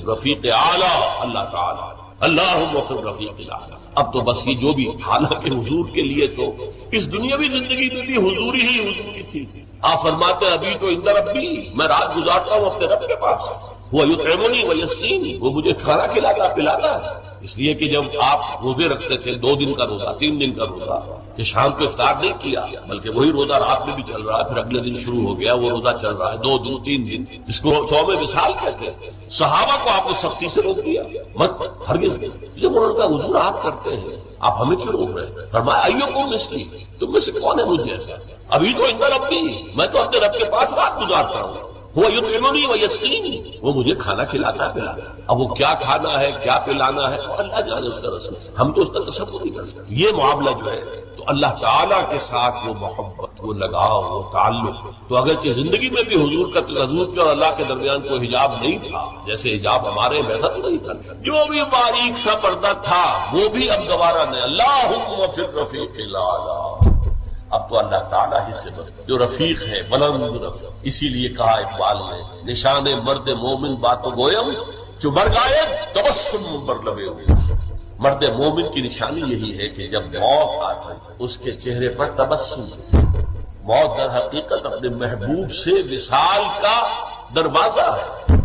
رفیق اعلیٰ اللہ تعالیٰ، اللہم فی الرفیق الاعلیٰ۔ اب تو بس یہ جو بھی، حالانکہ حضور کے لیے تو اس دنیاوی زندگی میں بھی حضوری ہی حضوری تھی۔ آپ فرماتے ہیں ابھی تو عند ربی، میں رات گزارتا ہوں اپنے رب کے پاس، وہ یطعمنی ویسقینی، وہ مجھے کھانا کھلاتا پلاتا ہے۔ اس لیے کہ جب آپ روزے رکھتے تھے 2 دن کا روزہ، 3 دن کا روزہ، کہ شام کو افطار نہیں کیا، بلکہ وہی روزہ رات میں بھی چل رہا ہے، پھر اگلے دن شروع ہو گیا وہ روزہ چل رہا ہے 2 دن 3 دن، اس کو صوم وصال کہتے ہیں۔ صحابہ کو آپ نے سختی سے روک دیا، مت ہرگز نہیں۔ جب ان کا حضور آپ کرتے ہیں، آپ ہمیں کیوں روک رہے ہیں؟ فرمایا ایوکم مثلی، تم میں سے کون ہے مجھ جیسا؟ ابھی تو عند ربی، میں تو اپنے رب کے پاس رات گزارتا ہوں، وہ یطعمنی ویسقینی، وہ مجھے کھانا کھلاتا ہے پلاتا ہے۔ اب وہ کیا کھانا ہے کیا پلانا ہے اللہ جانے، اس کا رسول، ہم تو اس کا تصور نہیں کر سکتے۔ یہ معاملہ جو ہے تو اللہ تعالیٰ کے ساتھ وہ محبت، وہ لگاؤ، وہ تعلق، تو اگرچہ زندگی میں بھی حضور کے اور اللہ کے درمیان کوئی حجاب نہیں تھا، جیسے حجاب ہمارے ویسا تو نہیں تھا، جو بھی باریک سا پردہ تھا وہ بھی اب گوارا نہیں۔ اللہم فی الرفیق الاعلیٰ، اب تو اللہ تعالیٰ ہی سے جو رفیق ہے، بلند رفیق۔ اسی لیے کہا اقبال نے، نشان مرد مومن باتو گویم، جو مر گائے تبسم بر لبے ہوئے۔ مرد مومن کی نشانی یہی ہے کہ جب موت آتی اس کے چہرے پر تبسم۔ موت در حقیقت اپنے محبوب سے وصال کا دروازہ ہے۔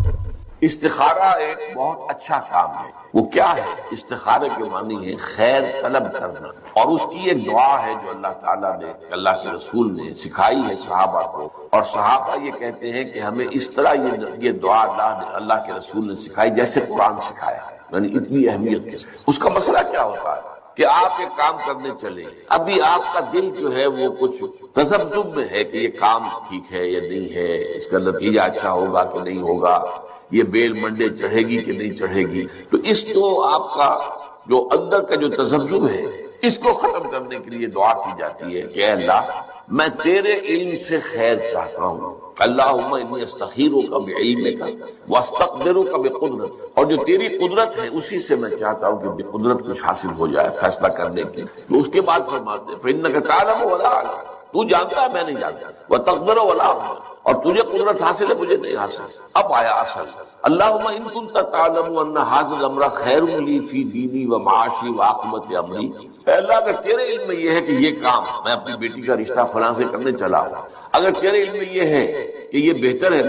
استخارہ ایک بہت اچھا کام ہے۔ وہ کیا ہے؟ استخارے کے معنی ہے خیر طلب کرنا، اور اس کی ایک دعا ہے جو اللہ تعالیٰ نے، اللہ کے رسول نے سکھائی ہے صحابہ کو، اور صحابہ یہ کہتے ہیں کہ ہمیں اس طرح یہ دعا اللہ کے رسول نے سکھائی جیسے قرآن سکھایا ہے، یعنی اتنی اہمیت کے ساتھ۔ اس کا مسئلہ کیا ہوتا ہے کہ آپ ایک کام کرنے چلے، ابھی آپ کا دل جو ہے وہ کچھ تذبذب میں ہے کہ یہ کام ٹھیک ہے یا نہیں ہے، اس کا نتیجہ اچھا ہوگا کہ نہیں ہوگا، یہ بیل منڈے چڑھے گی کہ نہیں چڑھے گی، تو اس تو آپ کا جو اندر کا جو تذبذب ہے اس کو ختم کرنے کے لیے دعا کی جاتی ہے کہ اے اللہ میں تیرے علم سے خیر چاہتا ہوں، اللہم انی استخیرک بعلمک واستقدرک بقدرتک، اور جو تیری قدرت ہے اسی سے میں چاہتا ہوں کہ قدرت کچھ حاصل ہو جائے فیصلہ کرنے کی۔ تو اس کے بعد فرماتے ہیں فإنک تعلم ولا اعلم، تو جانتا ہے میں نہیں جانتا، وتقدر ولا اقدر، اور تجھے قدرت حاصل ہے مجھے نہیں حاصل۔ اب آیا اصل، اللہم ان کنت تعلم ان ھذا الامر خیر لی فی دینی و معاشی و عاقبت امری، اے اللہ اگر تیرے علم میں یہ ہے کہ یہ کام میں اپنی بیٹی کا رشتہ فلاں سے کرنے چلا ہوں، اگر تیرے علم میں یہ ہے کہ یہ بہتر ہے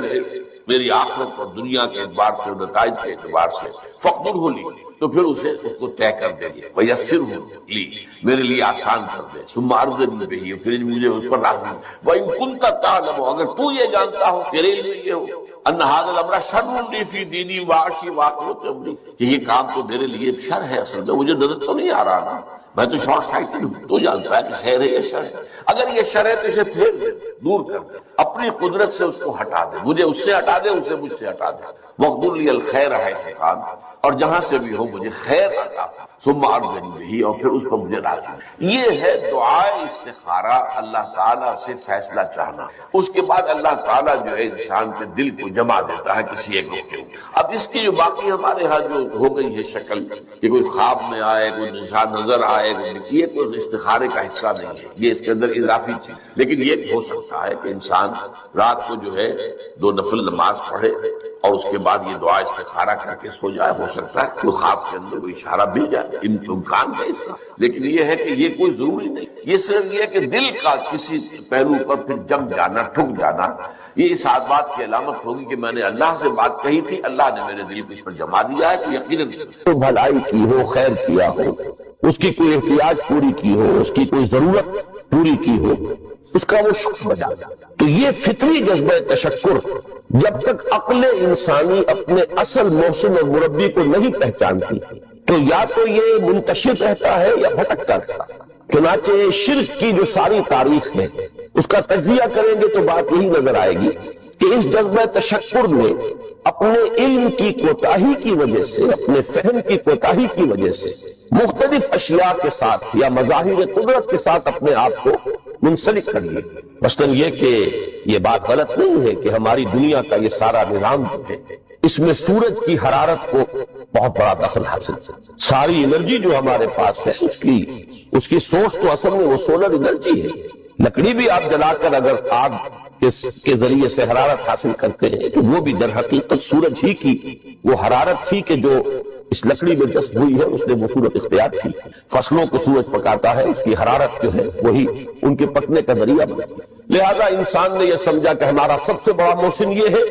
میری آخرت اور دنیا کے اعتبار سے اور نتائج کے اعتبار سے، فاقدرہ لی، تو پھر اس کو طے کر دے گی، ویسرہ لی، میرے لیے آسان کر دے، ثم ارضنی بہ، پھر مجھے اس پر راضی۔ وان کنت تعلم، اگر تو یہ جانتا ہو، تیرے علم میں یہ ہو، ان ھذا الامر شر لی فی دینی وعاشی وعاقبۃ امری، کہ یہ کام تو میرے لیے شر ہے، اصل میں مجھے نظر تو نہیں آ رہا نا، میں تو شارٹ سائٹڈ ہوں، تو جانتا ہے کہ خیر ہے یا شر ہے۔ اگر یہ شر ہے تو اسے پھیر دے، دور کر دے، اپنی قدرت سے اس کو ہٹا دے، مجھے اس سے ہٹا دے، اسے مجھ سے ہٹا دے، وَاقْدُرْ لِيَ الْخَيْرَ حَيْثُ كَانَ، اور جہاں سے بھی ہو مجھے خیر عطا فرما، ثم ارضنی بہ، اور پھر اس پر مجھے راضی۔ یہ ہے دعائے استخارہ، اللہ تعالیٰ سے فیصلہ چاہنا۔ اس کے بعد اللہ تعالیٰ جو ہے انسان کے دل کو جما دیتا ہے کسی ایک کے اوپر۔ اب اس کی جو باقی ہمارے ہاں جو ہو گئی ہے شکل کہ کوئی خواب میں آئے، کوئی نشان نظر آئے، یہ کوئی استخارے کا حصہ نہیں ہے، یہ اس کے اندر اضافی چیز، لیکن یہ ہو سکتا ہے کہ انسان رات کو جو ہے 2 نفل نماز پڑھے اور اس کے بعد یہ دعا استخارہ کر کے سو جائے۔ ہو سکتا ہے کہ خواب کے اندر کوئی اشارہ مل جائے، امکان ہے اس کا، لیکن یہ ہے کہ یہ کوئی ضروری نہیں۔ یہ صرف یہ ہے کہ دل کا کسی پہلو پر پھر جم جانا، ٹھک جانا، یہ اس بات کی علامت ہوگی کہ میں نے اللہ سے بات کہی تھی، اللہ نے میرے دل کو اس پر جما دیا ہے، تو یقیناً بھلائی کی ہو، خیر کیا ہو، اس کی کوئی احتیاج پوری کی ہو، اس کی کوئی ضرورت پوری کی ہو، اس کا وہ شکر بجا۔ تو یہ فطری جذبہ تشکر جب تک عقل انسانی اپنے اصل محسن اور مربی کو نہیں پہچانتی تو یا تو یہ منتشر رہتا ہے یا بھٹکتا رہتا ہے۔ چنانچہ شرک کی جو ساری تاریخ ہے اس کا تجزیہ کریں گے تو بات یہی نظر آئے گی کہ اس جذبہ تشکر میں اپنے علم کی کوتاہی کی وجہ سے، اپنے فہم کی کوتاہی کی وجہ سے مختلف اشیاء کے ساتھ یا مظاہر قدرت کے ساتھ اپنے آپ کو منسلک کر لیے۔ مثلاً یہ کہ یہ بات غلط نہیں ہے کہ ہماری دنیا کا یہ سارا نظام جو ہے اس میں سورج کی حرارت کو بہت بڑا دخل حاصل ہے۔ ساری انرجی جو ہمارے پاس ہے اس کی سورس تو اصل میں وہ سولر انرجی ہے۔ لکڑی بھی آپ جلا کر اگر آگ کے ذریعے سے حرارت حاصل کرتے ہیں کہ وہ بھی در حقیقت سورج ہی کی وہ حرارت تھی کہ جو اس لکڑی میں جذب ہوئی ہے، اس نے وہ صورت اختیار کی۔ فصلوں کو سورج پکاتا ہے، اس کی حرارت جو ہے وہی ان کے پکنے کا ذریعہ بنتی ہے۔ لہذا انسان نے یہ سمجھا کہ ہمارا سب سے بڑا محسن یہ ہے،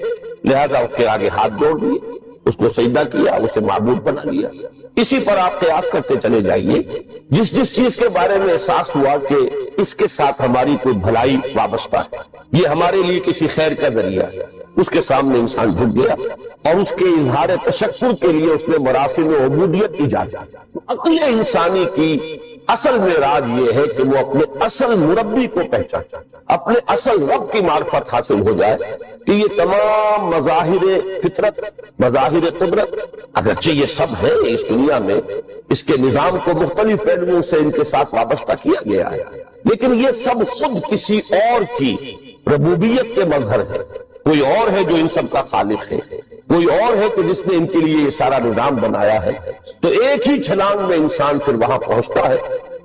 لہذا اس کے آگے ہاتھ جوڑ دیے، اس کو سجدہ کیا، اسے معبود بنا لیا۔ اسی پر آپ قیاس کرتے چلے جائیے، جس چیز کے بارے میں احساس ہوا کہ اس کے ساتھ ہماری کوئی بھلائی وابستہ ہے، یہ ہمارے لیے کسی خیر کا ذریعہ ہے، اس کے سامنے انسان جھک گیا اور اس کے اظہار تشکر کے لیے اس نے مراسم عبودیت ایجاد کی۔ عقل انسانی کی اصل معراج یہ ہے کہ وہ اپنے اصل مربی کو پہچانے، اپنے اصل رب کی معرفت حاصل ہو جائے کہ یہ تمام مظاہر فطرت، مظاہر قدرت، اگرچہ یہ سب ہے اس دنیا میں، اس کے نظام کو مختلف پہلوؤں سے ان کے ساتھ وابستہ کیا گیا ہے، لیکن یہ سب خود کسی اور کی ربوبیت کے مظہر ہے۔ کوئی اور ہے جو ان سب کا خالق ہے، کوئی اور ہے کہ جس نے ان کے لیے یہ سارا نظام بنایا ہے۔ تو ایک ہی چھلانگ میں انسان پھر وہاں پہنچتا ہے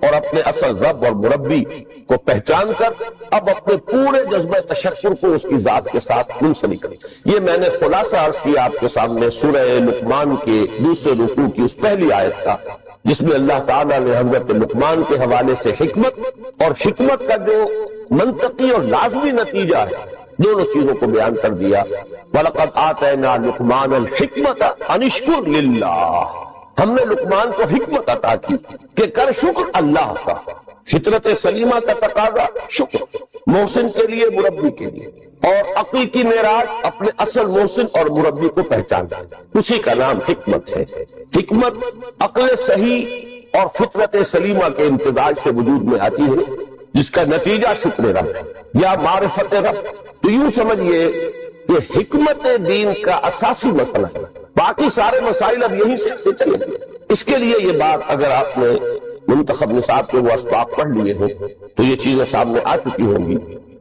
اور اپنے اصل رب اور مربی کو پہچان کر اب اپنے پورے جذبہ تشکر کو اس کی ذات کے ساتھ منسلک کرے۔ یہ میں نے خلاصہ عرض کیا آپ کے سامنے سورہ لقمان کے دوسرے رکوع کی اس پہلی آیت کا، جس میں اللہ تعالیٰ نے حضرت لقمان کے حوالے سے حکمت اور حکمت کا جو منطقی اور لازمی نتیجہ ہے دونوں چیزوں کو بیان کر دیا۔ وَلَقَدْ آتَيْنَا لُقْمَانَ الْحِكْمَةَ أَنِ اشْكُرْ لِلَّهِ، ہم نے لقمان کو حکمت عطا کی کہ کر شکر اللہ کا۔ فطرت سلیمہ کا تقاضا شکر، محسن کے لیے، مربی کے لیے، اور عقل کی معراج اپنے اصل محسن اور مربی کو پہچانا، اسی کا نام حکمت ہے۔ حکمت عقل صحیح اور فطرت سلیمہ کے امتزاج سے وجود میں آتی ہے، جس کا نتیجہ شکر رب ہے یا معرفت رب۔ تو یوں سمجھئے کہ حکمت دین کا اساسی مسئلہ ہے، باقی سارے مسائل اب یہیں سے چلے گئے۔ اس کے لیے یہ بات اگر آپ نے منتخب نصاب کے وہ اسباق پڑھ لیے ہوں تو یہ چیزیں سامنے آ چکی ہوں گی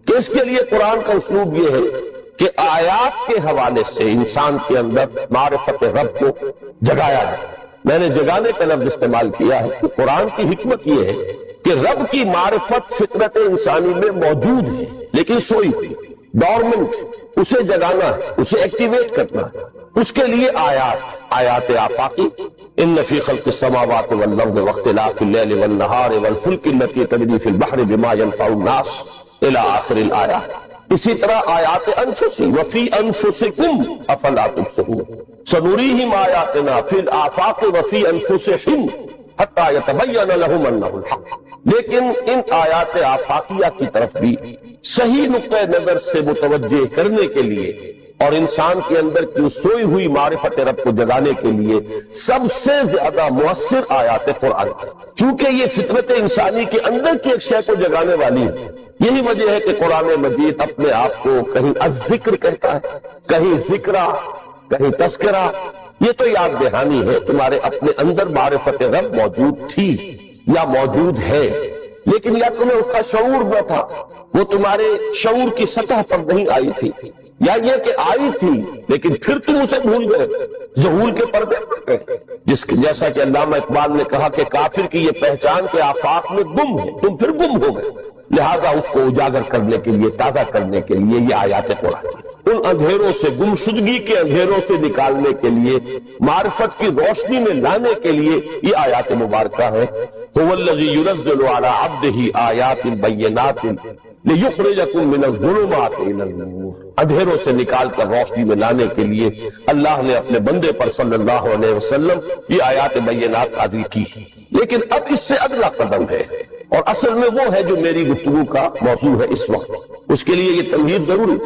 کہ اس کے لیے قرآن کا اسلوب یہ ہے کہ آیات کے حوالے سے انسان کے اندر معرفت رب کو جگایا ہے۔ میں نے جگانے کا لفظ استعمال کیا ہے کہ قرآن کی حکمت یہ ہے کہ رب کی معرفت فطرت انسانی میں موجود ہے لیکن سوئی ہوئی، ڈورمنٹ، اسے جگانا ہے، اسے ایکٹیویٹ کرنا ہے۔ اس کے لیے آیات آفاقی، ان فی خلق السماوات والارض واختلاف اللیل والنہار والفلک التی تجری فی البحر بما ینفع الناس الی آخر الآیات۔ اسی طرح آیات انفسی وفی انفسکم افلا تبصرون سنریہم آیاتنا فی الآفاق وفی انفسہم حتی یتبین لہم انہ الحق۔ لیکن ان آیات آفاقیہ کی طرف بھی صحیح نقطہ نظر سے متوجہ کرنے کے لیے اور انسان کے اندر کی سوئی ہوئی معرفت رب کو جگانے کے لیے سب سے زیادہ مؤثر آیات قرآن، چونکہ یہ فطرت انسانی کے اندر کی ایک شے کو جگانے والی ہے۔ یہی وجہ ہے کہ قرآن مجید اپنے آپ کو کہیں الذکر کہتا ہے، کہیں ذکرہ، کہیں تذکرہ۔ یہ تو یاد دہانی ہے تمہارے اپنے اندر معرفت رب موجود تھی یا موجود ہے، لیکن یا تمہیں اس کا شعور نہ تھا، وہ تمہارے شعور کی سطح پر نہیں آئی تھی، یا یہ کہ آئی تھی لیکن پھر تم اسے بھول گئے، ظہور کے پردے پڑ گئے۔ جیسا کہ علامہ اقبال نے کہا کہ کافر کی یہ پہچان کے آفاق میں گم ہے، تم پھر گم ہو گئے۔ لہذا اس کو اجاگر کرنے کے لیے، تازہ کرنے کے لیے یہ آیات قرآن، ان اندھیروں سے، گمشدگی کے اندھیروں سے نکالنے کے لیے، معرفت کی روشنی میں لانے کے لیے یہ آیات مبارکہ ہے۔ هو الذی ينزل على عبده آیات بینات لیخرجکم من الظلمات الی النور، اندھیروں سے نکال کر روشنی میں لانے کے لیے اللہ نے اپنے بندے پر صلی اللہ علیہ وسلم یہ آیات بینات نازل کی۔ لیکن اب اس سے اگلا قدم ہے، اور اصل میں وہ ہے جو میری گفتگو کا موضوع ہے اس وقت۔ اس کے لیے یہ تمہید ضروری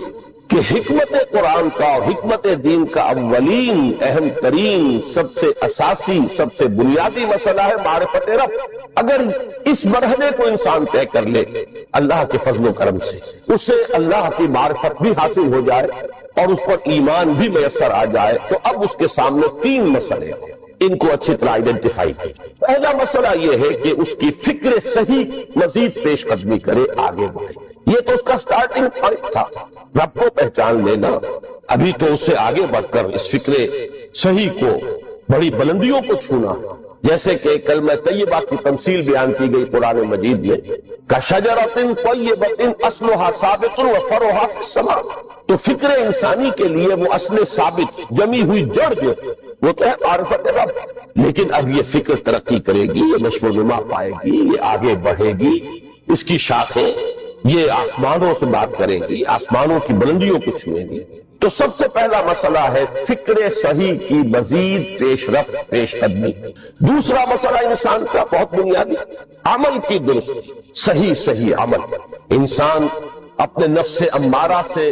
کہ حکمت قرآن کا اور حکمت دین کا اولین، اہم ترین، سب سے اساسی، سب سے بنیادی مسئلہ ہے معرفت رب۔ اگر اس مرحلے کو انسان طے کر لے اللہ کے فضل و کرم سے، اس سے اللہ کی معرفت بھی حاصل ہو جائے اور اس پر ایمان بھی میسر آ جائے، تو اب اس کے سامنے تین مسئلے ہیں، ان کو اچھی طرح آئیڈینٹیفائی کریں۔ پہلا مسئلہ یہ ہے کہ اس کی فکر صحیح مزید پیش قدمی کرے، آگے بڑھے۔ یہ تو اس کا سٹارٹنگ پوائنٹ تھا، رب کو پہچان لینا۔ ابھی تو اس سے آگے بڑھ کر اس فکر صحیح کو، بڑی بلندیوں کو چھونا، جیسے کہ کلمہ طیبہ کی تمثیل بیان کی گئی قرآن مجید میں، کشجرۃ طیبۃ اصلھا ثابت وفرعھا فی السماء، تو فکر انسانی کے لیے وہ اصل ثابت جمی ہوئی جڑ جو وہ تو ہے معرفت رب، لیکن اب یہ فکر ترقی کرے گی، یہ نشو و نما پائے گی، یہ آگے بڑھے گی، اس کی شاخیں یہ آسمانوں سے بات کرے گی، آسمانوں کی بلندیوں کو چھوئے گی۔ تو سب سے پہلا مسئلہ ہے فکر صحیح کی مزید پیش رفت، پیش قدمی۔ دوسرا مسئلہ انسان کا بہت بنیادی، عمل کی درست صحیح عمل۔ انسان اپنے نفس امارہ سے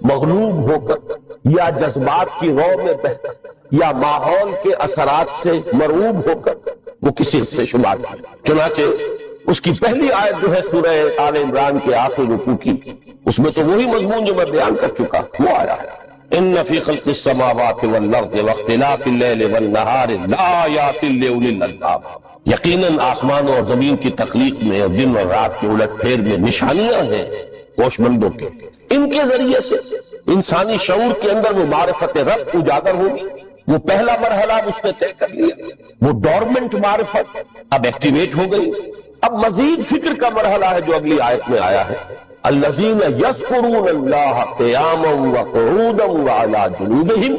مغلوب ہو کر یا جذبات کی رو میں بہہ کر یا ماحول کے اثرات سے مرعوب ہو کر وہ کسی سے شمار کرے۔ چنانچہ اس کی پہلی آیت جو ہے سورہ آل عمران کے آخری رکوع کی، اس میں تو وہی مضمون جو میں بیان کر چکا وہ آیا ہے، ان فی خلق السماوات والارض واختلاف اللیل والنہار لآیات لأولی الالباب، یقیناً آسمان اور زمین کی تخلیق میں اور دن اور رات کے الٹ پھیر میں نشانیاں ہیں ہوش مندوں کے۔ ان کے ذریعے سے انسانی شعور کے اندر وہ معرفت رب اجاگر ہوگی۔ وہ پہلا مرحلہ اس نے طے کر لیا، وہ ڈورمنٹ معرفت اب ایکٹیویٹ ہو گئی۔ اب مزید فکر کا مرحلہ ہے جو اگلی آیت میں آیا ہے، الذین یذکرون اللہ قیاما وقعودا وعلی جنوبہم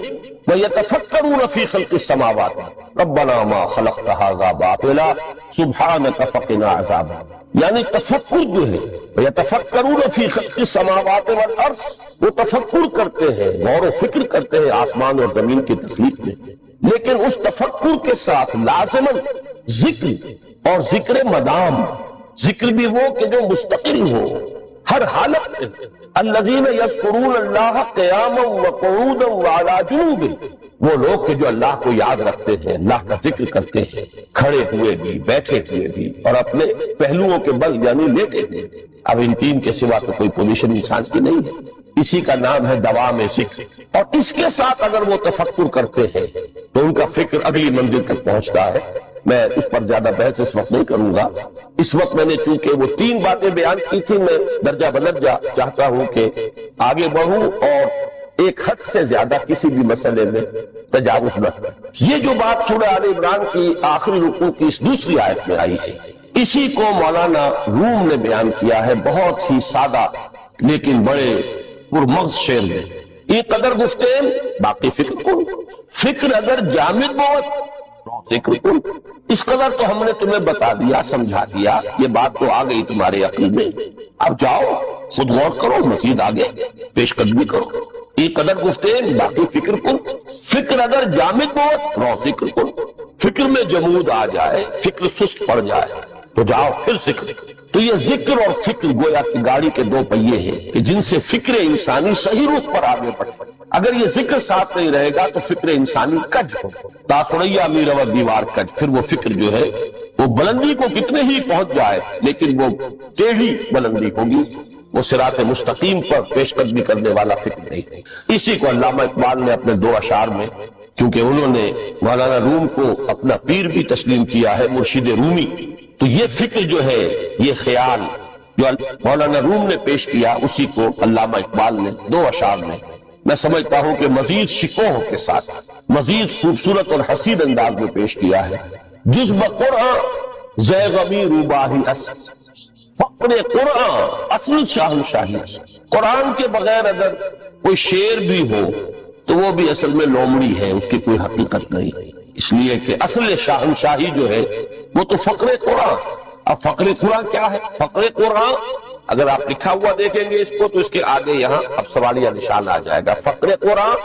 ویتفکرون فی خلق السماوات ربنا ما خلقت ھذا باطلا سبحانک فقنا عذاب، یعنی تفکر جو ہے یتفکرون فی خلق السماوات والارض، وہ تفکر کرتے ہیں، غور و فکر کرتے ہیں آسمان اور زمین کی تخلیق میں، لیکن اس تفکر کے ساتھ لازماً ذکر اور ذکر مدام، ذکر بھی وہ کہ جو مستقل ہو ہر حالت میں، الذین یذکرون اللہ قیاما وقعودا وعلی جنوبہم، وہ لوگ کہ جو اللہ کو یاد رکھتے ہیں، اللہ کا ذکر کرتے ہیں، کھڑے ہوئے بھی، بیٹھے ہوئے بھی، اور اپنے پہلوؤں کے بل یعنی لیٹے ہوئے۔ اب ان تین کے سوا تو کوئی پوزیشن انسان کی نہیں ہے، اسی کا نام ہے دوام ذکر، اور اس کے ساتھ اگر وہ تفکر کرتے ہیں تو ان کا فکر اگلی منزل تک پہنچتا ہے۔ میں اس پر زیادہ بحث اس وقت نہیں کروں گا، اس وقت میں نے چونکہ وہ تین باتیں بیان کی تھی، میں درجہ بدرجہ چاہتا ہوں کہ آگے بڑھوں اور ایک حد سے زیادہ کسی بھی مسئلے میں تجاوز نہ کروں۔ یہ جو بات سورہ آل عمران کی آخری رکوع کی اس دوسری آیت میں آئی ہے، اسی کو مولانا روم نے بیان کیا ہے بہت ہی سادہ لیکن بڑے پرمغز شعر میں، یہ قدر گفتین باقی فکر کن، فکر اگر جامد بہت ذکر کن۔ اس قدر تو ہم نے تمہیں بتا دیا، سمجھا دیا، یہ بات تو آ گئی تمہارے عقل میں، اب جاؤ خود غور کرو، مزید آگے پیش قدمی کرو۔ یہ قدر گفتین باقی فکر کن، فکر اگر جامد بہت رو ذکر کن، فکر میں جمود آ جائے، فکر سست پڑ جائے تو جاؤ پھر ذکر۔ تو یہ ذکر اور فکر گویا کی گاڑی کے دو پہیے ہیں کہ جن سے فکر انسانی صحیح رخ پر آگے بڑھے۔ اگر یہ ذکر ساتھ نہیں رہے گا تو فکر انسانی کج ہو، تاثریا میرا دیوار کج، پھر وہ فکر جو ہے وہ بلندی کو کتنے ہی پہنچ جائے لیکن وہ ٹیڑھی بلندی ہوگی، وہ صراط مستقیم پر پیش قدمی کرنے والا فکر نہیں۔ اسی کو علامہ اقبال نے اپنے دو اشعار میں، کیونکہ انہوں نے مولانا روم کو اپنا پیر بھی تسلیم کیا ہے، مرشد رومی، تو یہ فکر جو ہے، یہ خیال جو مولانا روم نے پیش کیا، اسی کو علامہ اقبال نے دو اشعار میں میں سمجھتا ہوں کہ مزید شکوہ کے ساتھ مزید خوبصورت اور حسین انداز میں پیش کیا ہے۔ جز بقرآن زیغمی روباہی فقر قرآن اصل شاہنشاہی، قرآن کے بغیر اگر کوئی شعر بھی ہو تو وہ بھی اصل میں لومڑی ہے، اس کی کوئی حقیقت نہیں، اس لیے کہ اصل شاہنشاہی جو ہے وہ تو فقر قرآن۔ اب فقر قرآن کیا ہے؟ فقر قرآن اگر آپ لکھا ہوا دیکھیں گے اس کو تو اس کے آگے یہاں اب سوالیہ نشان آ جائے گا، فقر قرآن،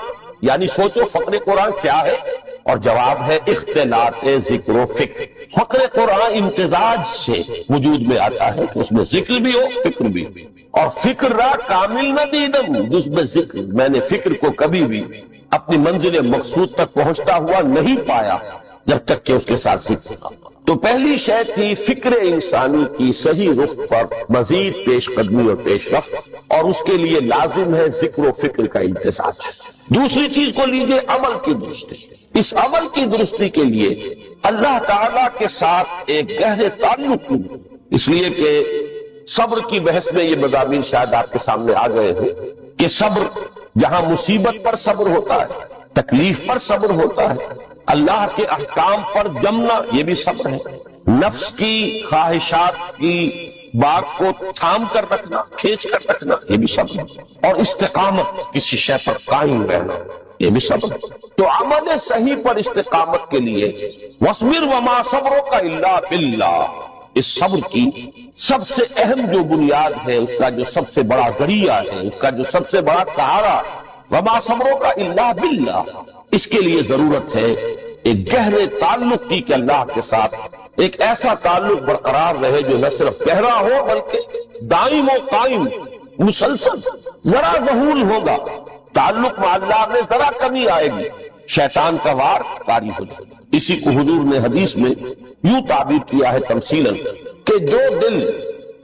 یعنی سوچو فقر قرآن کیا ہے، اور جواب ہے اختلاط ذکر و فکر۔ فقر قرآن امتزاج سے وجود میں آتا ہے کہ اس میں ذکر بھی ہو فکر بھی، اور فکر را کامل نہ دیدم جس میں ذکر، میں نے فکر کو کبھی بھی اپنی منزل مقصود تک پہنچتا ہوا نہیں پایا جب تک کہ اس کے ساتھ ذکر۔ تو پہلی شے تھی فکر انسانی کی صحیح رخ پر مزید پیش قدمی اور پیش رفت، اور اس کے لیے لازم ہے ذکر و فکر کا امتزاج۔ دوسری چیز کو لیجئے عمل کی درستی۔ اس عمل کی درستی کے لیے اللہ تعالیٰ کے ساتھ ایک گہرے تعلق کی، اس لیے کہ صبر کی بحث میں یہ مضامین شاید آپ کے سامنے آ گئے ہیں کہ صبر جہاں مصیبت پر صبر ہوتا ہے، تکلیف پر صبر ہوتا ہے، اللہ کے احکام پر جمنا یہ بھی صبر ہے، نفس کی خواہشات کی بات کو تھام کر رکھنا، کھینچ کر رکھنا یہ بھی صبر ہے، اور استقامت کسی شے پر قائم رہنا یہ بھی صبر ہے۔ تو عمل صحیح پر استقامت کے لیے وَاصْبِرْ وَمَا صَبْرُكَ إِلَّا بِاللَّهِ، اس صبر کی سب سے اہم جو بنیاد ہے، اس کا جو سب سے بڑا ذریعہ ہے، اس کا جو سب سے بڑا سہارا، وَمَا صَبْرُكَ إِلَّا بِاللَّهِ، اس کے لیے ضرورت ہے ایک گہرے تعلق کی کہ اللہ کے ساتھ ایک ایسا تعلق برقرار رہے جو نہ صرف گہرا ہو بلکہ دائم و قائم مسلسل۔ ذرا ذہول ہوگا تعلق میں اللہ میں ذرا کمی آئے گی، شیطان کا وار کاری ہو جائے گا۔ اسی کو حضور نے حدیث میں یوں تعبیر کیا ہے تمثیلاً کہ جو دل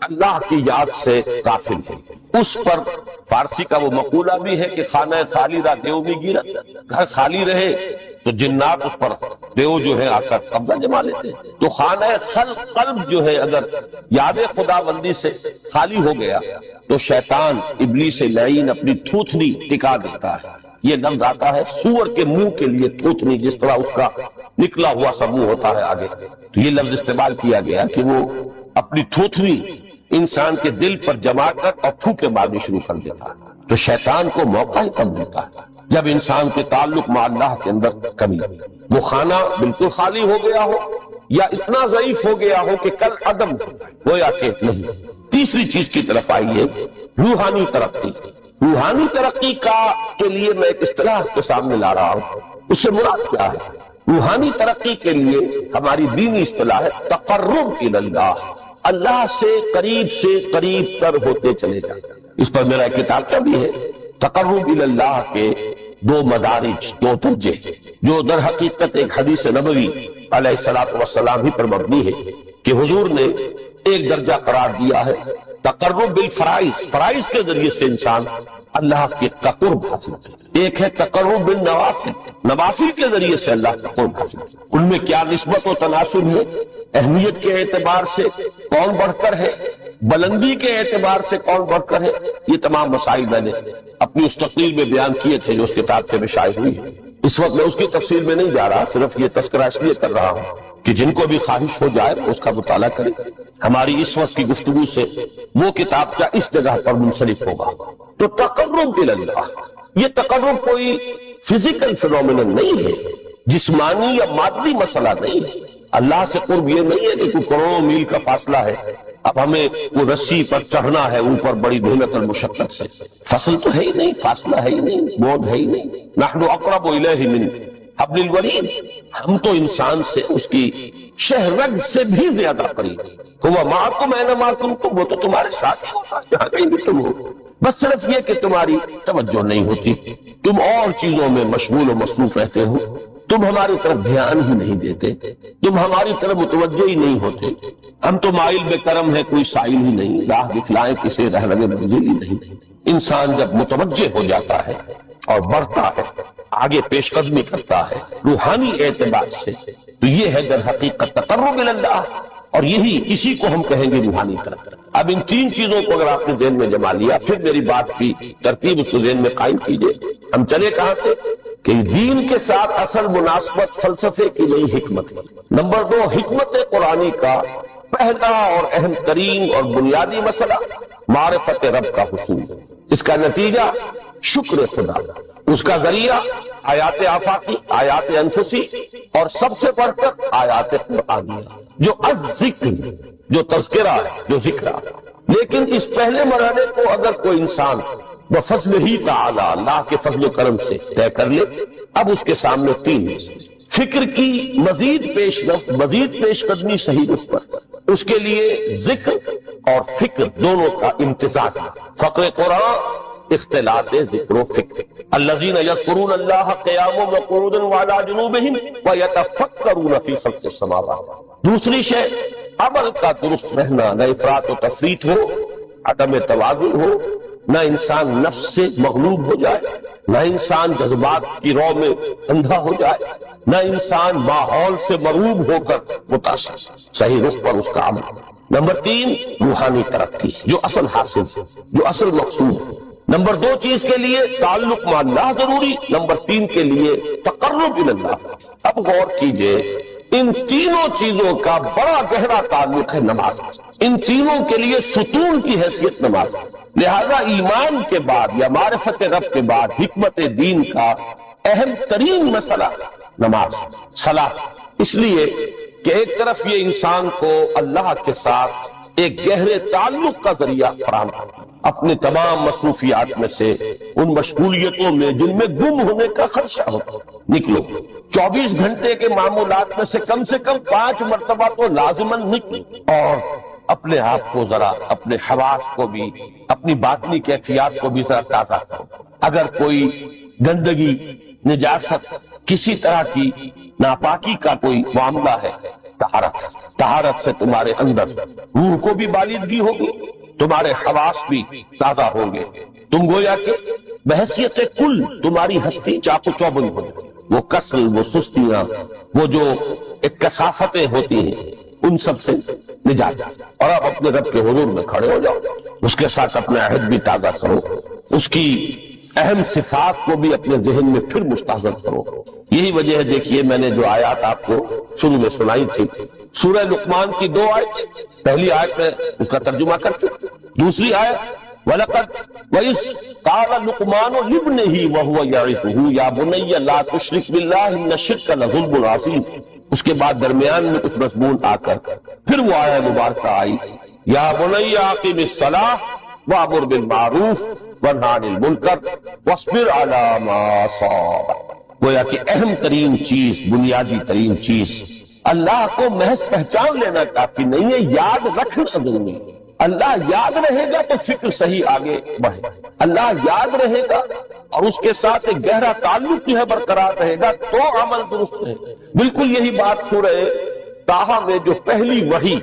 اللہ کی یاد سے غافل ہے اس پر، فارسی کا وہ مقولہ بھی ہے کہ خانہ خالی را دیو میں گیرت، گھر خالی رہے تو جنات اس پر دیو جو ہے آ کر قبضہ جما لیتے ہیں۔ تو خانہ قلب جو ہے اگر یاد خدا بندی سے خالی ہو گیا تو شیطان ابلیس لعین اپنی تھوتنی ٹکا دیتا ہے۔ یہ لفظ آتا ہے سور کے منہ کے لیے تھوتنی، جس طرح اس کا نکلا ہوا سا منہ ہوتا ہے آگے، تو یہ لفظ استعمال کیا گیا کہ وہ اپنی تھوتنی انسان کے دل پر جما کر اور پھوکے مارنی شروع کر دیتا ہے۔ تو شیطان کو موقع ہی کم ملتا ہے جب انسان کے تعلق مع اللہ کے اندر کمی، وہ خانہ بالکل خالی ہو گیا ہو یا اتنا ضعیف ہو گیا ہو کہ کل عدم ہو یا کہ نہیں۔ تیسری چیز کی طرف آئیے، روحانی ترقی۔ روحانی ترقی کے لیے میں ایک اصطلاح کے سامنے لا رہا ہوں، اس سے مراد کیا ہے؟ روحانی ترقی کے لیے ہماری دینی اصطلاح ہے تقرب الی اللہ، اللہ سے قریب تر ہوتے چلے جائیں۔ اس پر میرا کتاب بھی ہے، تقرب الی اللہ کے دو مدارج، دو درجے، جو در حقیقت ایک حدیث نبوی علیہ الصلوۃ والسلام ہی پر مبنی ہے کہ حضور نے ایک درجہ قرار دیا ہے تقرب بالفرائض، فرائض کے ذریعے سے انسان اللہ کے قرب حاصل کرے۔ ایک ہے تقرب بالنوافل، نوافل کے ذریعے سے اللہ کا قرب حاصل کرے۔ ان میں کیا نسبت و تناسب ہے، اہمیت کے اعتبار سے کون بڑھ کر ہے، بلندی کے اعتبار سے کون بڑھ کر ہے، یہ تمام مسائل میں نے اپنی اس تقریر میں بیان کیے تھے جو اس کتاب سے میں شائع ہوئی ہے۔ اس وقت میں اس کی تفصیل میں نہیں جا رہا، صرف یہ تذکرہ اس لیے کر رہا ہوں کہ جن کو بھی خواہش ہو جائے اس کا مطالعہ کرے۔ ہماری اس وقت کی گفتگو سے وہ کتاب کیا اس جگہ پر منسلک ہوگا۔ تو تقرب الی اللہ، یہ تقرب کوئی فزیکل فینومینن نہیں ہے، جسمانی یا مادی مسئلہ نہیں ہے۔ اللہ سے قرب یہ نہیں ہے کہ کوئی کروڑوں میل کا فاصلہ ہے، اب ہمیں وہ رسی پر چڑھنا ہے اوپر بڑی محنت اور مشقت سے، فصل تو ہے ہی نہیں، فاصلہ ہے ہی نہیں، بود ہے ہی نہیں۔ نحن اقرب الیہ من حبل الورید، ہم تو انسان سے اس کی شہرگ سے بھی زیادہ قریب۔ ہوا معکم اینما کنتم، وہ تو تمہارے ساتھ ہی ہوتا ہے جہاں کہیں بھی تم ہو، بس صرف یہ کہ تمہاری توجہ نہیں ہوتی، تم اور چیزوں میں مشغول و مصروف رہتے ہو، تم ہماری طرف دھیان ہی نہیں دیتے، تم ہماری طرف متوجہ ہی نہیں ہوتے۔ ہم تو مائل بے کرم ہے، کوئی سائل ہی نہیں، راہ دکھلائیں کسی رہ لگے منزل ہی نہیں۔ انسان جب متوجہ ہو جاتا ہے اور بڑھتا ہے، آگے پیش قدمی کرتا ہے روحانی اعتبار سے، تو یہ ہے در حقیقت تقرب الی اللہ، اور اسی کو ہم کہیں گے روحانی ترقی۔ اب ان تین چیزوں کو اگر آپ نے ذہن میں جما لیا، پھر میری بات کی ترتیب اس کو ذہن میں قائم کیجئے۔ ہم چلے کہاں سے کہ دین کے ساتھ اصل مناسبت فلسفے کی نئی حکمت ہے۔ نمبر 2، حکمت قرآنی کا پہلا اور اہم ترین اور بنیادی مسئلہ معرفت رب کا حصول، اس کا نتیجہ شکر خدا، اس کا ذریعہ آیات آفاقی، آیات انفسی، اور سب سے بڑھ کر آیات قرآنیہ جو الذکر، جو تذکرہ ہے، جو ذکر ہے۔ لیکن اس پہلے مرحلے کو اگر کوئی انسان بفضل ہی تعالی، اللہ کے فضل و کرم سے طے کر لے، اب اس کے سامنے تین فکر کی مزید پیش رفت، مزید پیش قدمی صحیح اس پر، اس کے لیے ذکر اور فکر دونوں کا امتزاج ہے۔ فقر قرآن اختلاط ذکر و فکر، الذین یذکرون اللہ قیاما وقعودا وعلی جنوبہم ویتفکرون فی خلق السماوات۔ دوسری شے عمل کا درست رہنا، نہ افراط و تفریط ہو، عدم توازن ہو، نہ انسان نفس سے مغلوب ہو جائے، نہ انسان جذبات کی رو میں اندھا ہو جائے، نہ انسان ماحول سے مرعوب ہو کر متاثر، صحیح رخ پر اس کا عمل۔ نمبر 3، روحانی ترقی، جو اصل حاصل ہے، جو اصل مقصود ہے۔ نمبر 2 چیز کے لیے تعلق مع اللہ ضروری، نمبر 3 کے لیے تقرب الی اللہ۔ اب غور کیجئے، ان تینوں چیزوں کا بڑا گہرا تعلق ہے نماز، ان تینوں کے لیے ستون کی حیثیت نماز۔ لہذا ایمان کے بعد یا معرفت رب کے بعد حکمت دین کا اہم ترین مسئلہ نماز، صلاۃ، اس لیے کہ ایک طرف یہ انسان کو اللہ کے ساتھ ایک گہرے تعلق کا ذریعہ فراہم کرتا ہے، اپنے تمام مصروفیات میں سے ان مشغولیتوں میں جن میں گم ہونے کا خدشہ ہوتا نکلو، 24 گھنٹے کے معمولات میں سے کم 5 مرتبہ تو لازماً نکلو، اور اپنے آپ کو ذرا، اپنے حواس کو بھی، اپنی باطنی کیفیات کو بھی ذرا تازہ کرو۔ اگر کوئی گندگی، نجاست، کسی طرح کی ناپاکی کا کوئی معاملہ ہے، طہارت سے تمہارے اندر روح کو بھی بالغگی ہوگی، تمہارے حواس بھی تازہ ہوں گے، تم گویا کہ بحیثیت کل تمہاری ہستی چاق و چوبند ہو، وہ کسل، وہ سستیاں، وہ جو ایک کثافتیں ہوتی ہیں، ان سب سے نجات۔ اور اب اپنے رب کے حضور میں کھڑے ہو جاؤ، اس کے ساتھ اپنا عہد بھی تازہ کرو، اس کی اہم صفات کو بھی اپنے ذہن میں پھر مستحضر کرو۔ یہی وجہ ہے، دیکھیے میں نے جو آیات آپ کو شروع میں سنائی تھی، سورہ لقمان کی 2 آیت، پہلی آیت میں اس کا ترجمہ کر چکا، دوسری آیت وَلَقَدْ وَإِذْ قَالَ لُقْمَانُ لِابْنِهِ وَهُوَ يَعِظُهُ يَا بُنَيَّ لَا تُشْرِكْ بِاللَّهِ إِنَّ الشِّرْكَ لَظُلْمٌ عَظِيمٌ۔ اس کے بعد درمیان میں کچھ مضمون آ کر پھر وہ آیت مبارکہ آئی، یا بنی اقم الصلاۃ وامر بالمعروف وانہی عن المنکر واصبر علی ما اصابک۔ گویا کہ اہم ترین چیز، بنیادی ترین چیز، اللہ کو محض پہچان لینا کافی نہیں ہے، یاد رکھنا ضروری ہے۔ اللہ یاد رہے گا تو فکر صحیح آگے بڑھے، اللہ یاد رہے گا اور اس کے ساتھ ایک گہرا تعلق جو ہے برقرار رہے گا تو عمل درست ہے۔ بالکل یہی بات سورہ طٰہٰ میں جو پہلی وحی